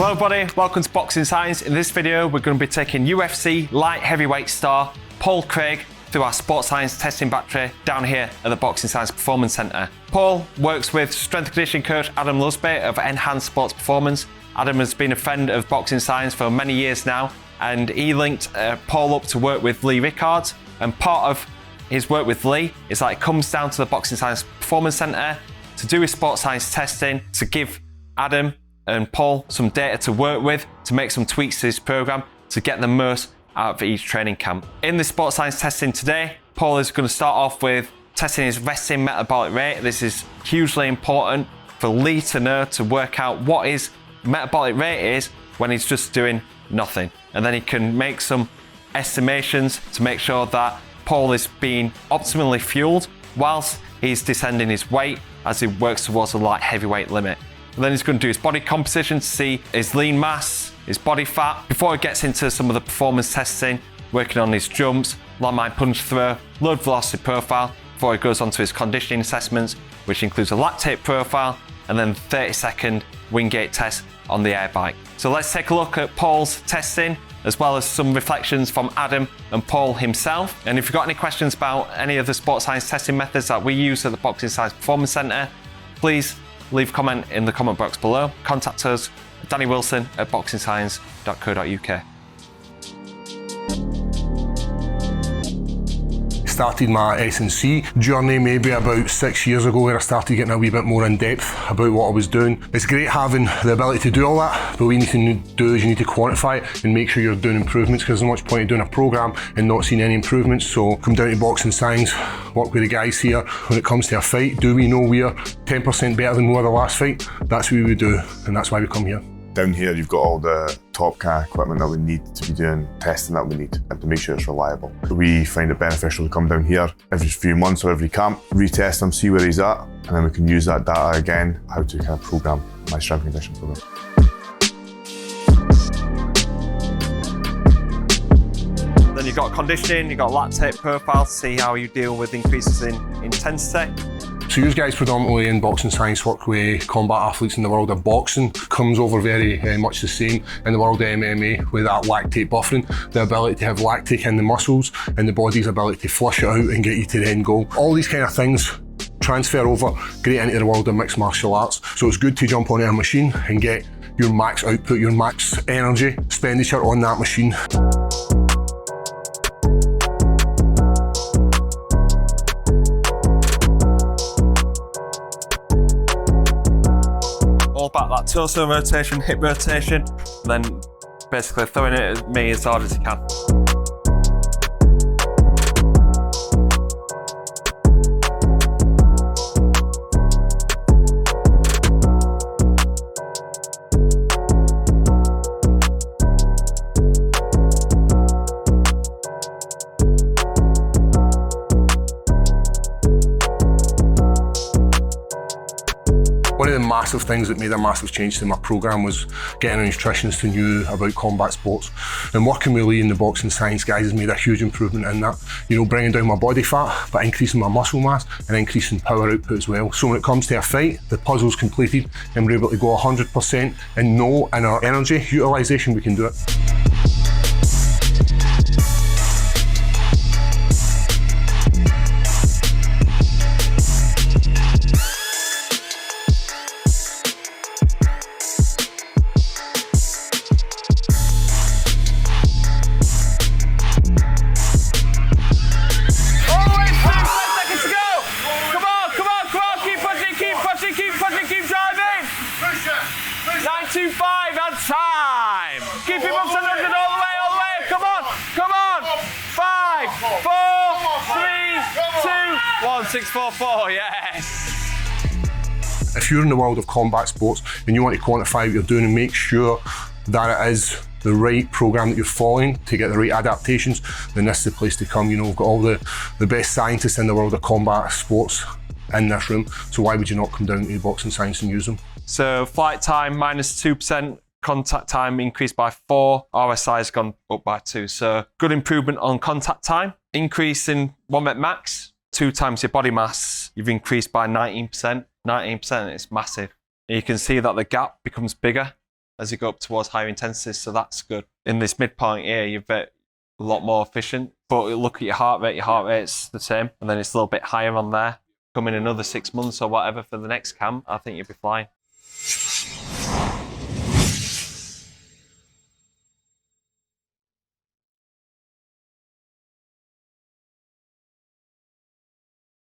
Hello everybody, welcome to Boxing Science. In this video we're going to be taking UFC light heavyweight star Paul Craig through our sports science testing battery down here at the Boxing Science Performance Centre. Paul works with strength and conditioning coach Adam Lusby of Enhanced Sports Performance. Adam has been a friend of Boxing Science for many years now, and he linked Paul up to work with Lee Rickards, and part of his work with Lee is that he comes down to the Boxing Science Performance Centre to do his sports science testing, to give Adam and Paul some data to work with, to make some tweaks to his program, to get the most out of each training camp. In the sports science testing today, Paul is going to start off with testing his resting metabolic rate. This is hugely important for Lee to know, to work out what his metabolic rate is when he's just doing nothing. And then he can make some estimations to make sure that Paul is being optimally fueled whilst he's descending his weight as he works towards the light heavyweight limit. And then he's going to do his body composition to see his lean mass, his body fat, before he gets into some of the performance testing, working on his jumps, landmine punch throw, load velocity profile, before he goes on to his conditioning assessments, which includes a lactate profile and then 30-second Wingate test on the air bike. So let's take a look at Paul's testing, as well as some reflections from Adam and Paul himself. And if you've got any questions about any of the sports science testing methods that we use at the Boxing Science Performance Centre, please leave a comment in the comment box below. Contact us, Danny Wilson at boxingscience.co.uk. Started my S&C journey maybe about 6 years ago, where I started getting a wee bit more in depth about what I was doing. It's great having the ability to do all that, but what you need to do is you need to quantify it and make sure you're doing improvements, because there's not much point in doing a programme and not seeing any improvements. So come down to Boxing Science, work with the guys here. When it comes to a fight, do we know we're 10% better than we were the last fight? That's what we do, and that's why we come here. Down here you've got all the top kind of equipment that we need to be doing testing that we need, and to make sure it's reliable. We find it beneficial to come down here every few months or every camp, retest him, see where he's at, and then we can use that data again, how to kind of program my strength and conditioning program. Then you've got conditioning, you've got lactate profile to see how you deal with increases in intensity. So you guys predominantly in Boxing Science work with combat athletes in the world of boxing. Comes over very much the same in the world of MMA with that lactate buffering, the ability to have lactate in the muscles and the body's ability to flush it out and get you to the end goal. All these kind of things transfer over great into the world of mixed martial arts. So it's good to jump onto a machine and get your max output, your max energy expenditure on that machine. All about that torso rotation, hip rotation, and then basically throwing it at me as hard as you can. One of the massive things that made a massive change to my programme was getting a nutritionist who knew about combat sports. And working with Lee and the Boxing Science guys has made a huge improvement in that. You know, bringing down my body fat, but increasing my muscle mass and increasing power output as well. So when it comes to a fight, the puzzle's completed and we're able to go 100% and know in our energy utilisation we can do it. And time! Keep him up to 100 all the way, come on! 5, 4, 3, 2, 1, 6, 4, 4, yes! If you're in the world of combat sports and you want to quantify what you're doing and make sure that it is the right programme that you're following to get the right adaptations, then this is the place to come. You know, we've got all the best scientists in the world of combat sports in this room, so why would you not come down to Boxing Science and use them? So flight time minus 2%, contact time increased by 4, RSI has gone up by 2. So good improvement on contact time. Increase in 1 rep max, 2 times your body mass, you've increased by 19%. 19% is massive. And you can see that the gap becomes bigger as you go up towards higher intensities, so that's good. In this midpoint here, you're a lot more efficient, but look at your heart rate's the same, and then it's a little bit higher on there. Come in another 6 months or whatever for the next camp, I think you'll be flying.